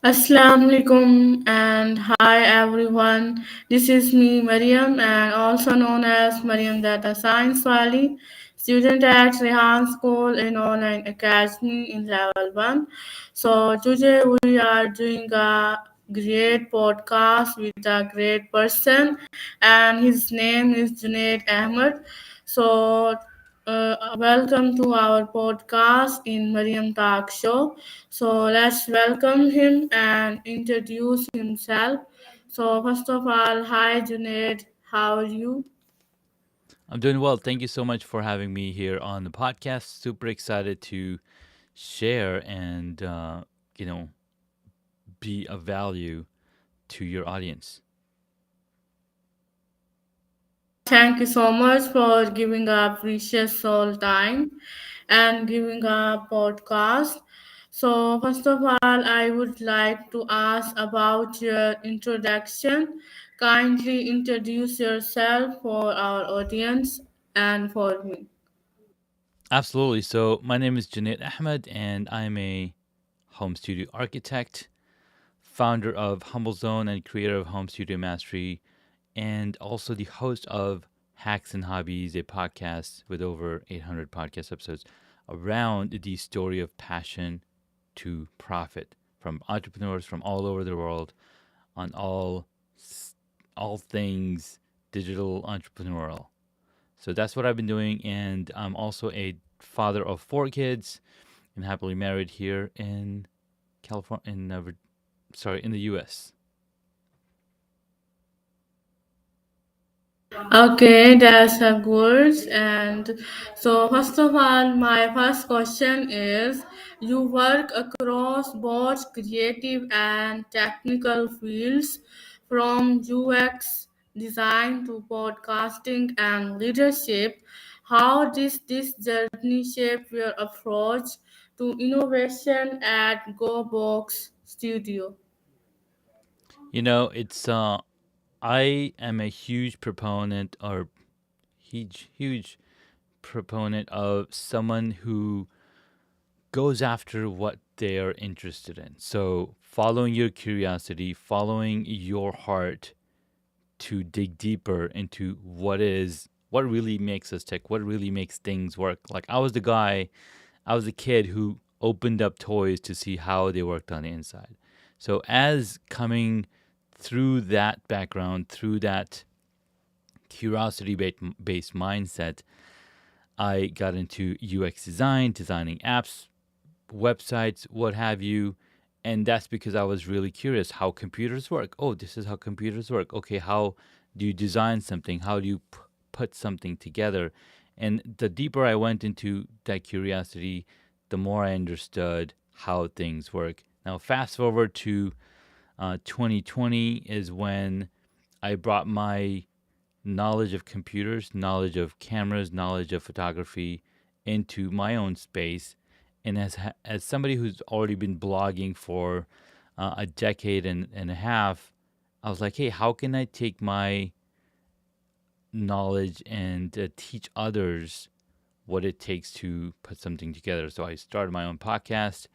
Assalamu alaikum and hi everyone. This is me, Mariam, and also known as Mariam Data Science Wali, student at Rehan School in Online Academy in Level 1. So today we are doing a great podcast with a great person, and his name is Junaid Ahmed. So welcome to our podcast in Mariam Talk Show. So let's welcome him and introduce himself. So first of all, hi Junaid, how are you? I'm doing well. Thank you so much for having me here on the podcast. Super excited to share and you know be of value to your audience. Thank you so much for giving a precious soul time and giving a podcast. So first of all, I would like to ask about your introduction. Kindly introduce yourself for our audience and for me. Absolutely. So my name is Janet Ahmed, and I'm a home studio architect, founder of Humble Zone, and creator of Home Studio Mastery, and also the host of Hacks and Hobbies, a podcast with over 800 podcast episodes around the story of passion to profit from entrepreneurs from all over the world on all things digital entrepreneurial. So that's what I've been doing, and I'm also a father of four kids and happily married here in California. In the U.S. Okay, that's a good. And so, first of all, my first question is you work across both creative and technical fields from UX design to podcasting and leadership. How does this journey shape your approach to innovation at GoBox Studio? It's I am a huge proponent or huge proponent of someone who goes after what they are interested in. So, following your curiosity, following your heart to dig deeper into what really makes us tick, what really makes things work. Like I was a kid who opened up toys to see how they worked on the inside. So, as coming through that background, through that curiosity based mindset, I got into UX design, designing apps, websites, what have you. And that's because I was really curious how computers work. Oh, this is how computers work. Okay, how do you design something? How do you put something together? And the deeper I went into that curiosity, the more I understood how things work. Now, fast forward to 2020 is when I brought my knowledge of computers, knowledge of cameras, knowledge of photography into my own space. And as somebody who's already been blogging for a decade and a half, I was like, hey, how can I take my knowledge and teach others what it takes to put something together? So I started my own podcast.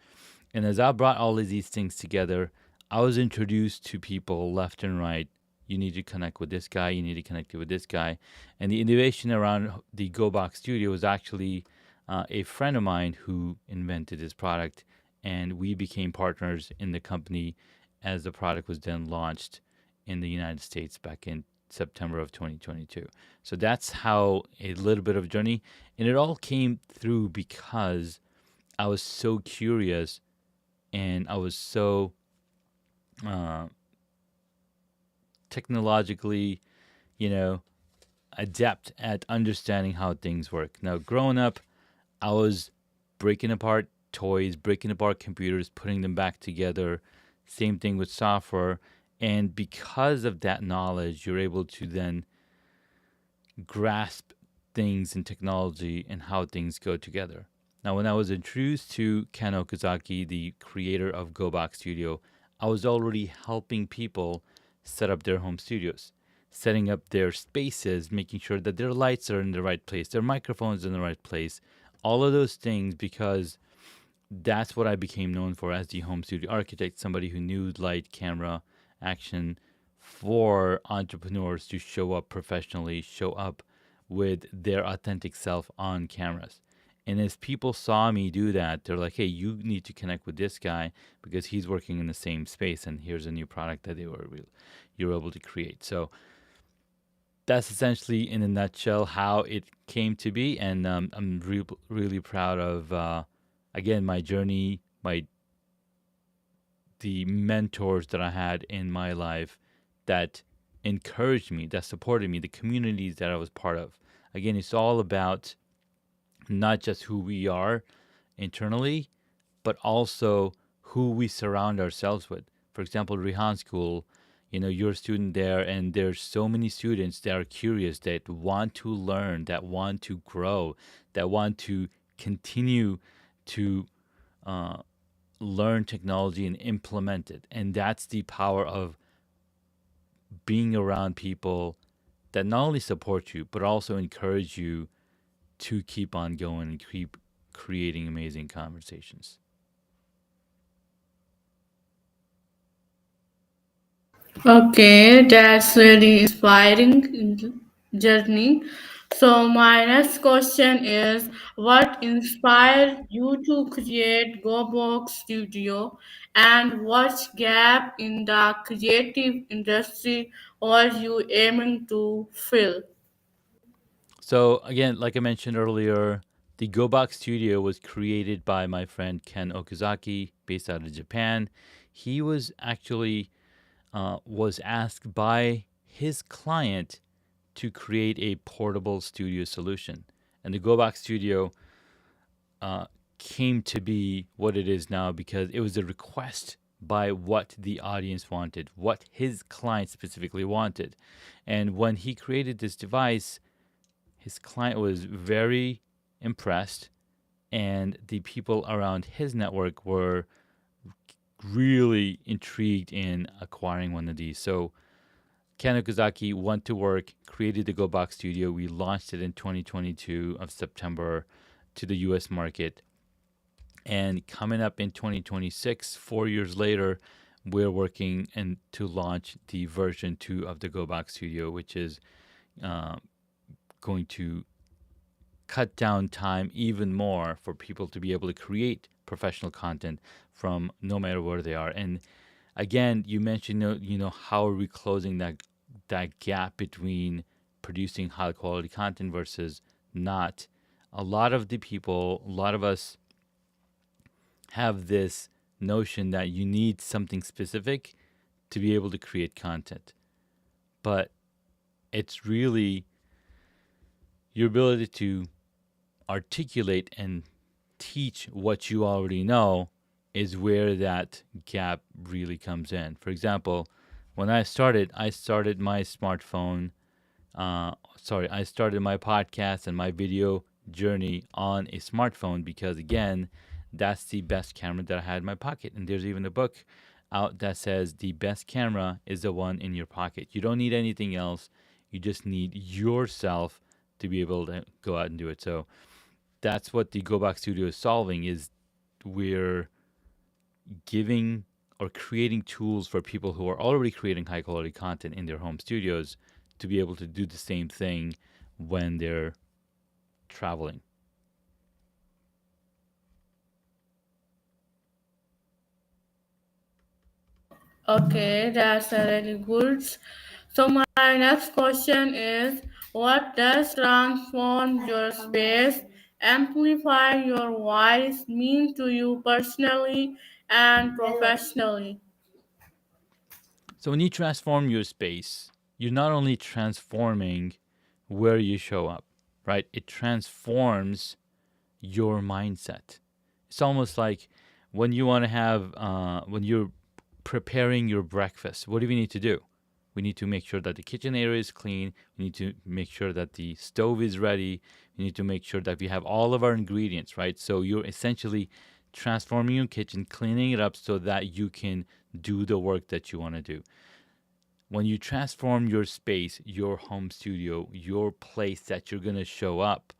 And as I brought all of these things together, I was introduced to people left and right. You need to connect with this guy. You need to connect with this guy. And the innovation around the GoBox Studio was actually a friend of mine who invented this product. And we became partners in the company as the product was then launched in the United States back in September of 2022. So that's how a little bit of journey. And it all came through because I was so curious and I was so uh, technologically, you know, adept at understanding how things work. Now, growing up, I was breaking apart toys, breaking apart computers, putting them back together. Same thing with software. And because of that knowledge, you're able to then grasp things in technology and how things go together. Now, when I was introduced to Ken Okazaki, the creator of GoBox Studio, I was already helping people set up their home studios, setting up their spaces, making sure that their lights are in the right place, their microphones in the right place, all of those things because that's what I became known for as the home studio architect, somebody who knew light, camera, action for entrepreneurs to show up professionally, show up with their authentic self on cameras. And as people saw me do that, they're like, hey, you need to connect with this guy because he's working in the same space and here's a new product that you were able to create. So that's essentially in a nutshell how it came to be. And I'm really proud of, again, my journey, the mentors that I had in my life that encouraged me, that supported me, the communities that I was part of. Again, it's all about not just who we are internally, but also who we surround ourselves with. For example, Rihan School, you're a student there, and there's so many students that are curious, that want to learn, that want to grow, that want to continue to learn technology and implement it. And that's the power of being around people that not only support you, but also encourage you to keep on going and keep creating amazing conversations. Okay, that's really inspiring journey. So my next question is, what inspired you to create GoBox Studio, and what gap in the creative industry are you aiming to fill? So, again, like I mentioned earlier, the GoBox Studio was created by my friend Ken Okazaki, based out of Japan. He was actually was asked by his client to create a portable studio solution. And the GoBox Studio uh, came to be what it is now because it was a request by what the audience wanted, what his client specifically wanted. And when he created this device, his client was very impressed, and the people around his network were really intrigued in acquiring one of these. So Ken Okazaki went to work, created the GoBox Studio. We launched it in 2022 of September to the US market. And coming up in 2026, 4 years later, we're working and to launch the version 2 of the GoBox Studio, which is uh, going to cut down time even more for people to be able to create professional content from no matter where they are. And again, you mentioned, how are we closing that gap between producing high quality content versus not? A lot of the people, a lot of us have this notion that you need something specific to be able to create content. But it's really your ability to articulate and teach what you already know is where that gap really comes in. For example, when I started my smartphone. I started my podcast and my video journey on a smartphone because, again, that's the best camera that I had in my pocket. And there's even a book out that says the best camera is the one in your pocket. You don't need anything else. You just need yourself to be able to go out and do it. So that's what the Go Back Studio is solving is we're giving or creating tools for people who are already creating high quality content in their home studios to be able to do the same thing when they're traveling. Okay, that's really good. So my next question is, what does transform your space, amplify your voice mean to you personally and professionally? So when you transform your space, you're not only transforming where you show up, right? It transforms your mindset. It's almost like when you want to have, when you're preparing your breakfast, what do we need to do? We need to make sure that the kitchen area is clean. We need to make sure that the stove is ready. We need to make sure that we have all of our ingredients, right? So you're essentially transforming your kitchen, cleaning it up so that you can do the work that you want to do. When you transform your space, your home studio, your place that you're going to show up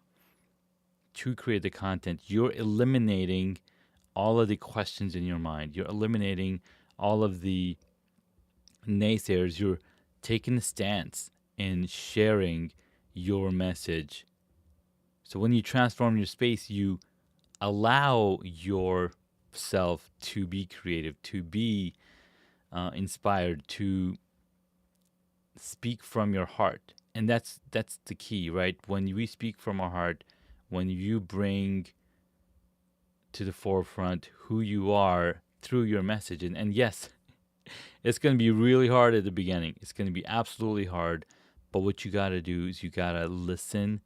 to create the content, you're eliminating all of the questions in your mind. You're eliminating all of the naysayers. You're taking a stance in sharing your message. So when you transform your space, you allow yourself to be creative, to be inspired, to speak from your heart. And that's the key, right? When we speak from our heart, when you bring to the forefront who you are through your message. And yes, it's going to be really hard at the beginning. It's going to be absolutely hard. But what you got to do is you got to listen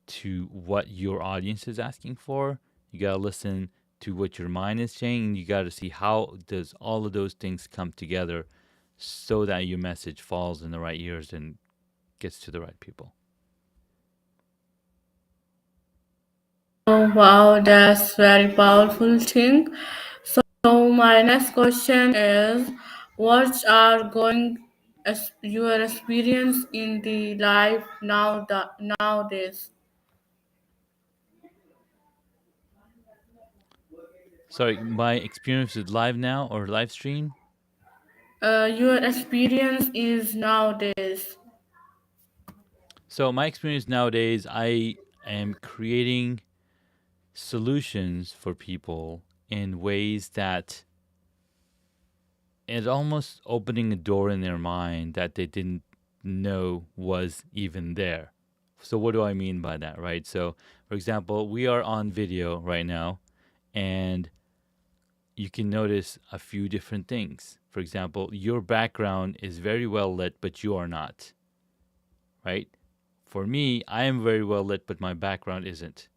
to what your audience is asking for. You got to listen to what your mind is saying. And you got to see how does all of those things come together so that your message falls in the right ears and gets to the right people. Oh, wow, that's very powerful thing. So my next question is, what are going as your experience in the life nowadays? Sorry, my experience with live now or live stream. Your experience is nowadays. So my experience nowadays, I am creating solutions for people in ways that is almost opening a door in their mind that they didn't know was even there. So what do I mean by that, right? So for example, we are on video right now and you can notice a few different things. For example, your background is very well lit, but you are not, right? For me, I am very well lit, but my background isn't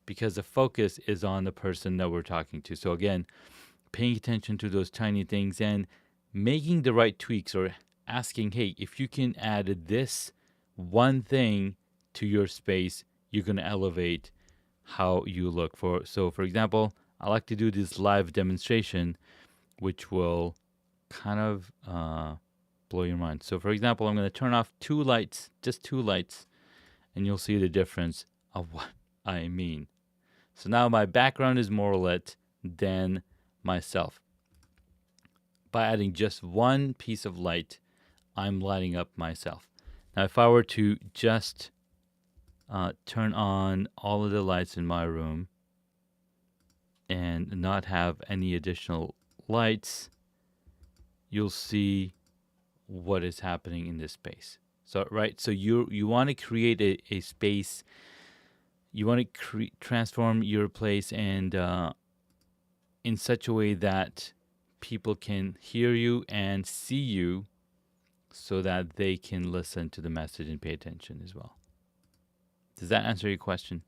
because the focus is on the person that we're talking to. So again, paying attention to those tiny things and making the right tweaks or asking, hey, if you can add this one thing to your space, you're going to elevate how you look for. So, for example, I like to do this live demonstration, which will kind of blow your mind. So, for example, I'm going to turn off two lights, just two lights, and you'll see the difference of what I mean. So now my background is more lit than myself. By adding just one piece of light, I'm lighting up myself. Now, if I were to just turn on all of the lights in my room and not have any additional lights, you'll see what is happening in this space. So, right, so you want to create a space. You want to transform your place and in such a way that people can hear you and see you so that they can listen to the message and pay attention as well. Does that answer your question?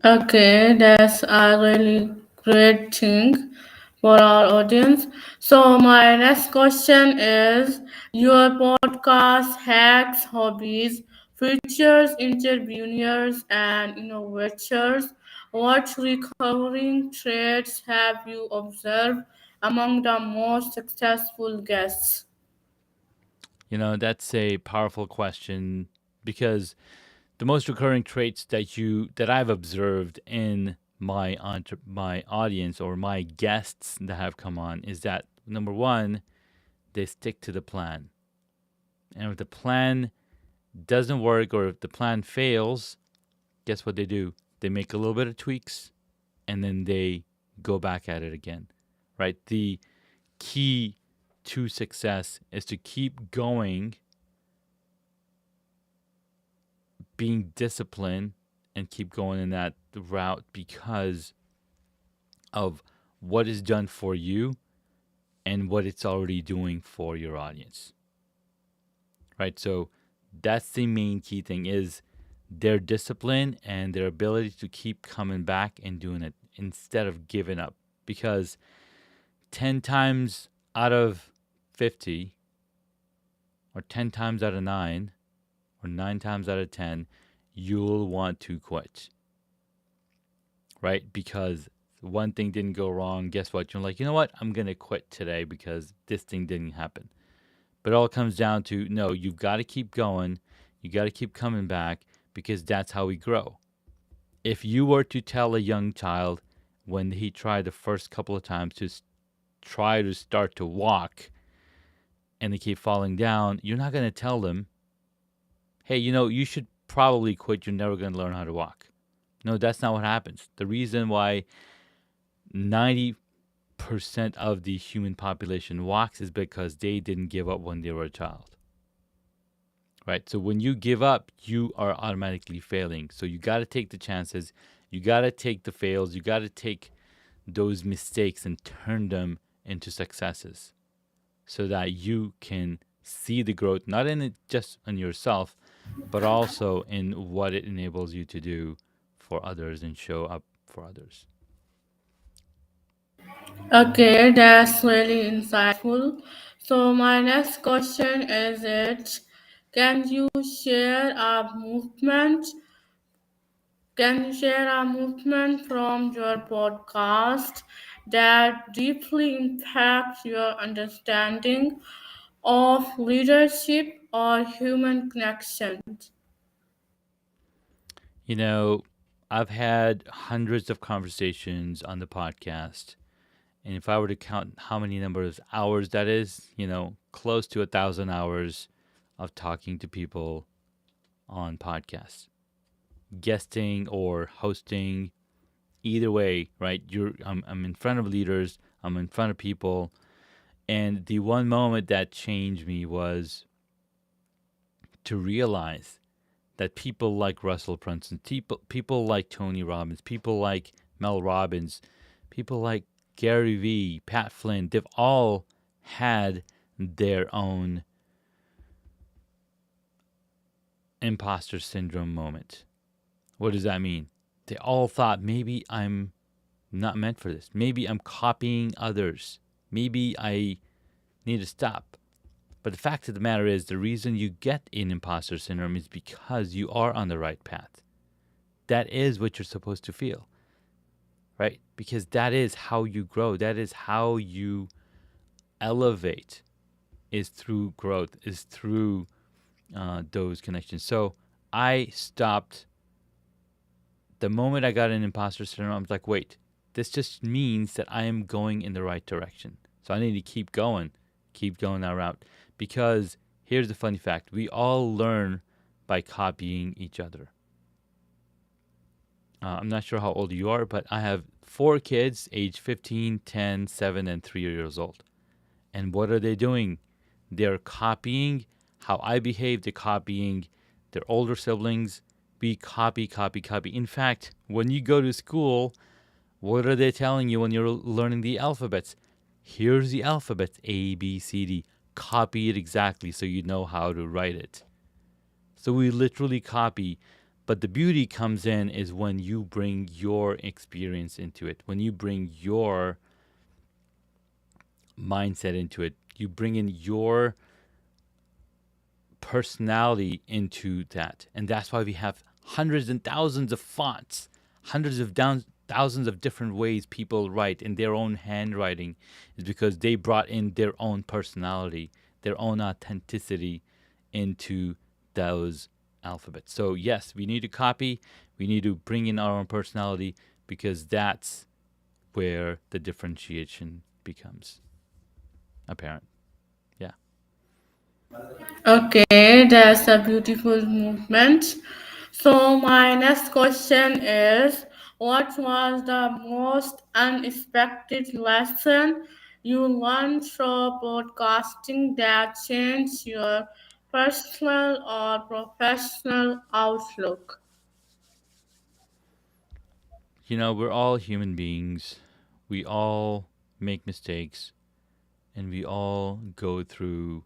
Okay, that's a really great thing for our audience. So my next question is, your podcast hacks, hobbies, features, entrepreneurs, and innovators. What recurring traits have you observed among the most successful guests? That's a powerful question because the most recurring traits that I've observed in my audience or my guests that have come on is that number one, they stick to the plan. And if the plan doesn't work or if the plan fails, guess what they do? They make a little bit of tweaks and then they go back at it again. Right? The key to success is to keep going, being disciplined, and keep going in that route because of what is done for you and what it's already doing for your audience. Right? So that's the main key thing is their discipline and their ability to keep coming back and doing it instead of giving up. Because 10 times out of 50 or 10 times out of 9 or 9 times out of 10, you'll want to quit, right? Because one thing didn't go wrong. Guess what? You're like, you know what? I'm going to quit today because this thing didn't happen. But it all comes down to no, you've got to keep going. You got to keep coming back because that's how we grow. If you were to tell a young child, when he tried the first couple of times to try to start to walk and they keep falling down, you're not going to tell them, hey, you should probably quit. You're never going to learn how to walk. No, that's not what happens. The reason why 90% of the human population walks is because they didn't give up when they were a child. Right? So when you give up, you are automatically failing. So you got to take the chances. You got to take the fails. You got to take those mistakes and turn them into successes so that you can see the growth, not in it just in yourself, but also in what it enables you to do for others and show up for others. Okay, that's really insightful. So my next question is it can you share a movement can you share a movement from your podcast that deeply impacts your understanding of leadership or human connections? You know, I've had hundreds of conversations on the podcast. And if I were to count how many number of hours that is, close to 1,000 hours of talking to people on podcasts, guesting or hosting, either way, right? I'm in front of leaders, I'm in front of people, and the one moment that changed me was to realize that people like Russell Brunson, people like Tony Robbins, people like Mel Robbins, people like Gary Vee, Pat Flynn, they've all had their own imposter syndrome moment. What does that mean? They all thought maybe I'm not meant for this. Maybe I'm copying others. Maybe I need to stop. But the fact of the matter is, the reason you get an imposter syndrome is because you are on the right path. That is what you're supposed to feel, right? Because that is how you grow. That is how you elevate, is through growth, is through those connections. So I stopped the moment I got an imposter syndrome. I was like, wait, this just means that I am going in the right direction. So I need to keep going that route. Because here's the funny fact, we all learn by copying each other. I'm not sure how old you are, but I have 4 kids, age 15, 10, 7, and 3 years old. And what are they doing? They're copying how I behave. They're copying their older siblings. We copy, copy, copy. In fact, when you go to school, what are they telling you when you're learning the alphabets? Here's the alphabet, A, B, C, D. Copy it exactly so you know how to write it. So we literally copy. But the beauty comes in is when you bring your experience into it, when you bring your mindset into it, you bring in your personality into that. And that's why we have hundreds and thousands of fonts, hundreds of thousands of different ways people write in their own handwriting, is because they brought in their own personality, their own authenticity into those alphabets. So yes, we need to copy, we need to bring in our own personality, because that's where the differentiation becomes apparent. Yeah. Okay, that's a beautiful movement. So, my next question is what was the most unexpected lesson you learned through podcasting that changed your personal or professional outlook? We're all human beings. We all make mistakes and we all go through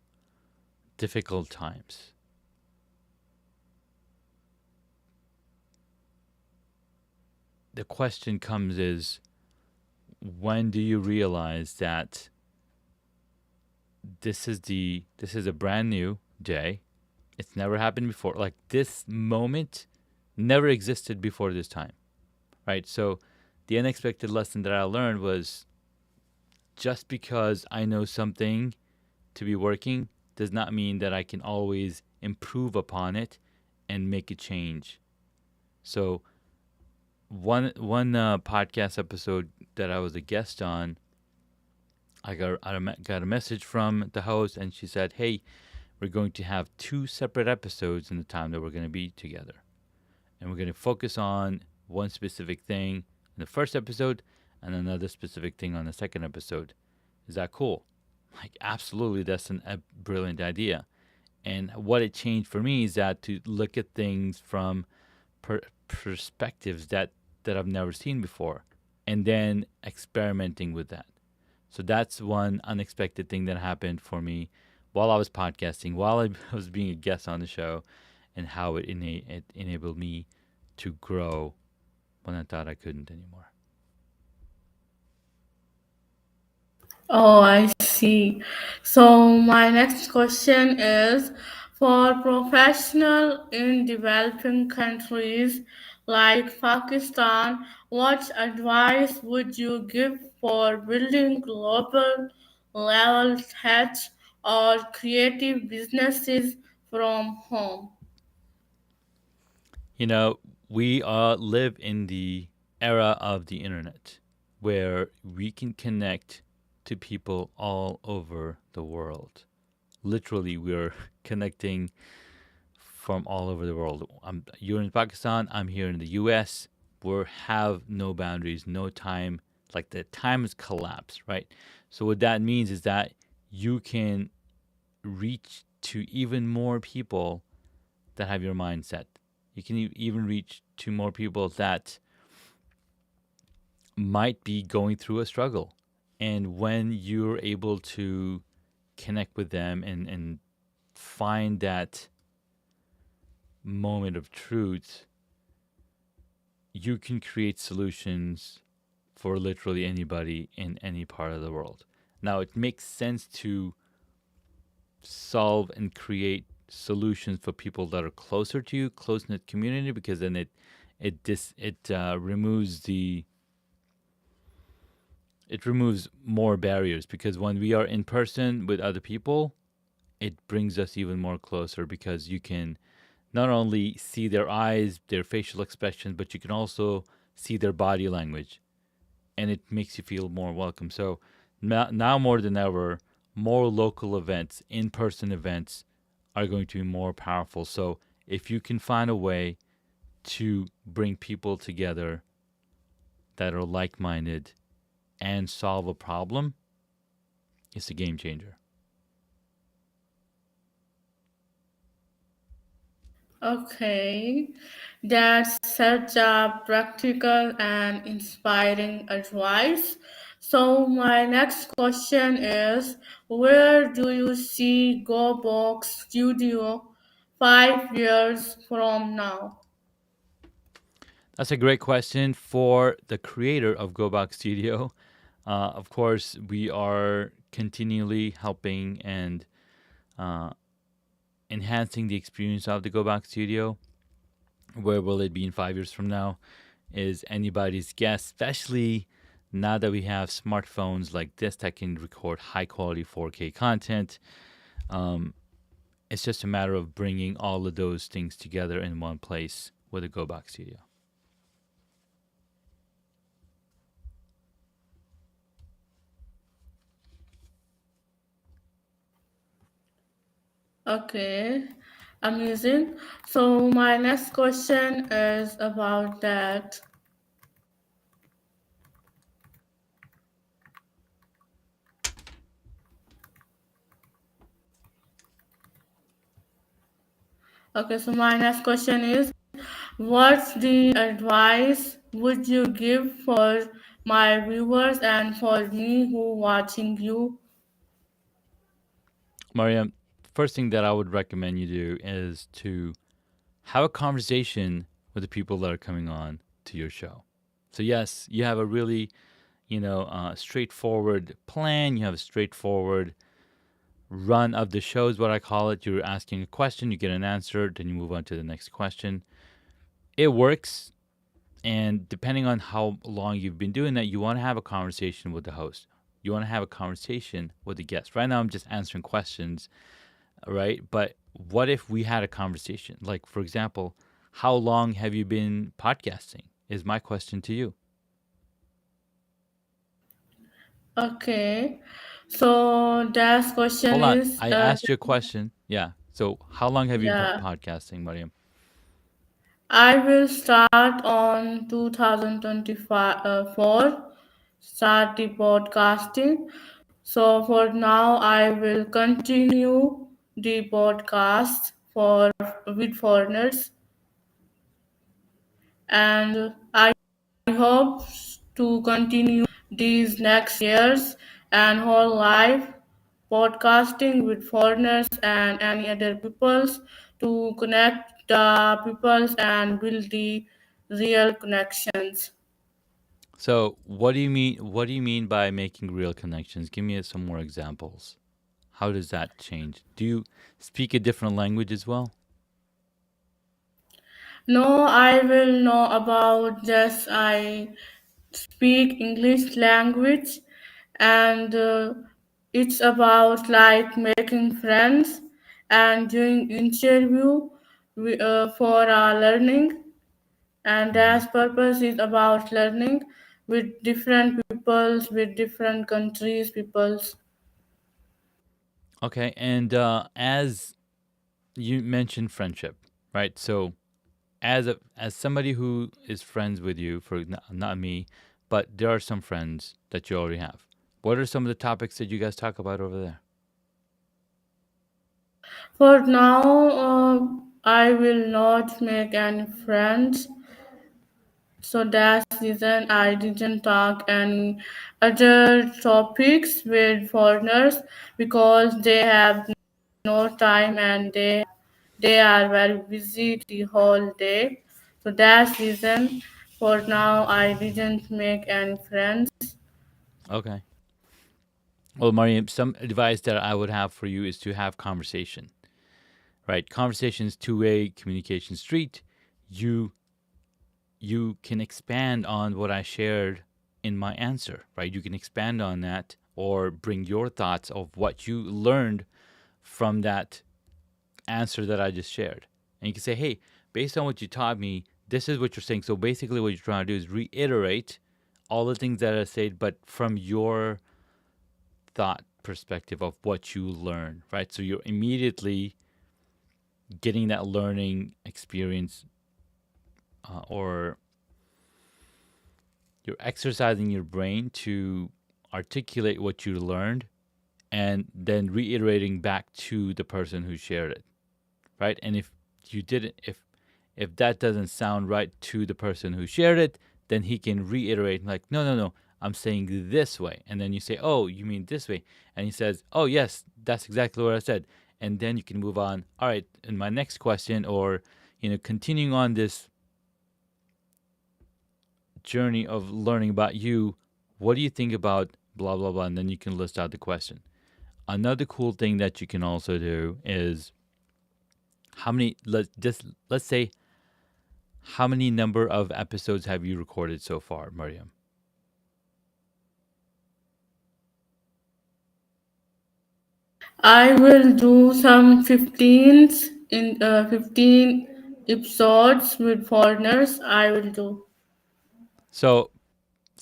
difficult times. The question comes is, when do you realize that this is a brand new day? It's never happened before. Like, this moment never existed before this time, right? So the unexpected lesson that I learned was, just because I know something to be working does not mean that I can always improve upon it and make a change. So one podcast episode that I was a guest on, got a message from the host, and she said, "Hey, we're going to have two separate episodes in the time that we're going to be together, and we're going to focus on one specific thing in the first episode, and another specific thing on the second episode. Is that cool?" Like, absolutely, that's a brilliant idea. And what it changed for me is that to look at things from perspectives that I've never seen before, and then experimenting with that. So that's one unexpected thing that happened for me while I was podcasting, while I was being a guest on the show, and how it enabled me to grow when I thought I couldn't anymore. Oh, I see. So my next question is for professional in developing countries like Pakistan, what advice would you give for building global level tech or creative businesses from home? You know, we live in the era of the internet where we can connect to people all over the world. Literally, we're connecting from all over the world. You're in Pakistan, I'm here in the US. We have no boundaries, no time. Like, the time has collapsed, right? So what that means is that you can reach to even more people that have your mindset. You can even reach to more people that might be going through a struggle. And when you're able to connect with them and find that moment of truth, you can create solutions for literally anybody in any part of the world. Now, it makes sense to solve and create solutions for people that are closer to you, close knit community, because then it removes more barriers. Because when we are in person with other people, it brings us even more closer because you can not only see their eyes, their facial expressions, but you can also see their body language, and it makes you feel more welcome. So now more than ever, more local events, in-person events, are going to be more powerful. So if you can find a way to bring people together that are like-minded and solve a problem, it's a game changer. Okay, that's such a practical and inspiring advice. So, my next question is where do you see Go Box Studio 5 years from now? That's a great question for the creator of GoBox Studio. Of course, we are continually helping and uh, enhancing the experience of the GoBox Studio. Where will it be in 5 years from now is anybody's guess, especially now that we have smartphones like this that can record high quality 4K content. Um, it's just a matter of bringing all of those things together in one place with a GoBox Studio. Okay, amazing. So, my next question is about that. Okay, so my next question is what's the advice would you give for my viewers and for me who watching you? Mariam, first thing that I would recommend you do is to have a conversation with the people that are coming on to your show. So yes, you have a really, straightforward plan. You have a straightforward run of the show is what I call it. You're asking a question, you get an answer, then you move on to the next question. It works, and depending on how long you've been doing that, you want to have a conversation with the host. You want to have a conversation with the guest. Right now, I'm just answering questions, right? But what if we had a conversation? Like, for example, how long have you been podcasting? is my question to you. Okay. So that question Hold on. is, I asked you a question. Yeah. So, how long have you been yeah, podcasting, Mariam? I will start on 2025 start the podcasting. So for now, I will continue the podcast for with foreigners, and I hope to continue these next years and whole life podcasting with foreigners and any other peoples to connect the peoples and build the real connections. So, what do you mean? What do you mean by making real connections? Give me some more examples. How does that change? Do you speak a different language as well? No, I will know about just I speak English language, and it's about like making friends and doing interview for learning, and Hmm. that purpose is about learning with different peoples with different countries peoples. Okay, and as you mentioned friendship, right? So, as somebody who is friends with you, for not me, but there are some friends that you already have. What are some of the topics that you guys talk about over there? For now, I will not make any friends. So that's the reason I didn't talk any other topics with foreigners because they have no time and they are very busy the whole day. So that's the reason for now I didn't make any friends. Okay. Well, Mariam, some advice that I would have for you is to have conversation, right? Conversation is two-way communication street. You you can expand on what I shared in my answer, right? You can expand on that or bring your thoughts of what you learned from that answer that I just shared. And you can say, hey, based on what you taught me, this is what you're saying. So basically, what you're trying to do is reiterate all the things that I said, but from your thought perspective of what you learned, right? So you're immediately getting that learning experience, or you're exercising your brain to articulate what you learned and then reiterating back to the person who shared it, right? And if you didn't, if that doesn't sound right to the person who shared it, then he can reiterate like, no, no, no, I'm saying this way. And then you say, oh, you mean this way. And he says, oh, yes, that's exactly what I said. And then you can move on. All right, in my next question, or continuing on this journey of learning about you, what do you think about blah blah blah? And then you can list out the question. Another cool thing that you can also do is how many let's say how many number of episodes have you recorded so far, Mariam? I will do some 15 episodes with foreigners. I will do. So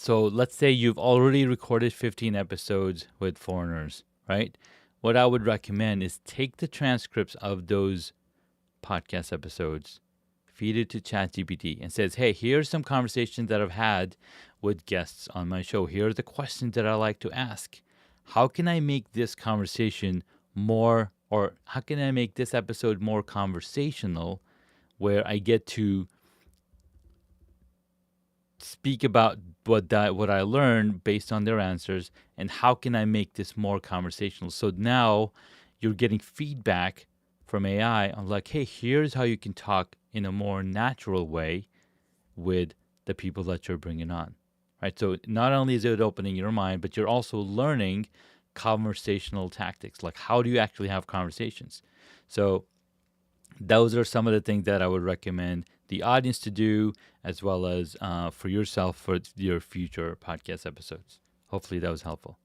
let's say you've already recorded 15 episodes with foreigners, right? What I would recommend is take the transcripts of those podcast episodes, feed it to ChatGPT, and says, "Hey, here's some conversations that I've had with guests on my show. Here are the questions that I like to ask. How can I make this conversation more, or how can I make this episode more conversational, where I get to speak about what I learned based on their answers, and how can I make this more conversational?" So now you're getting feedback from AI on like, hey, here's how you can talk in a more natural way with the people that you're bringing on, right? So not only is it opening your mind, but you're also learning conversational tactics, like how do you actually have conversations. So those are some of the things that I would recommend the audience to do, as well as for yourself for your future podcast episodes. Hopefully, that was helpful.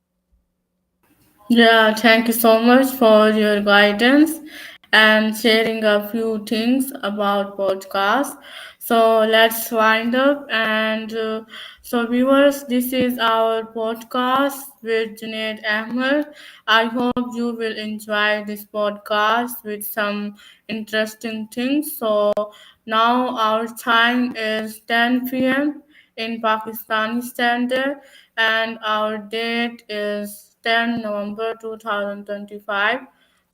Yeah, thank you so much for your guidance. and sharing a few things about podcasts. So let's wind up. And so, viewers, this is our podcast with Junaid Ahmed. I hope you will enjoy this podcast with some interesting things. So now our time is 10 p.m. in Pakistani Standard, and our date is 10 November 2025.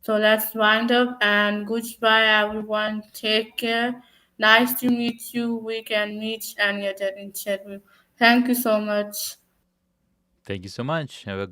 So let's wind up and goodbye, everyone. Take care. Nice to meet you. We can meet any other interview. Thank you so much. Thank you so much. Have a good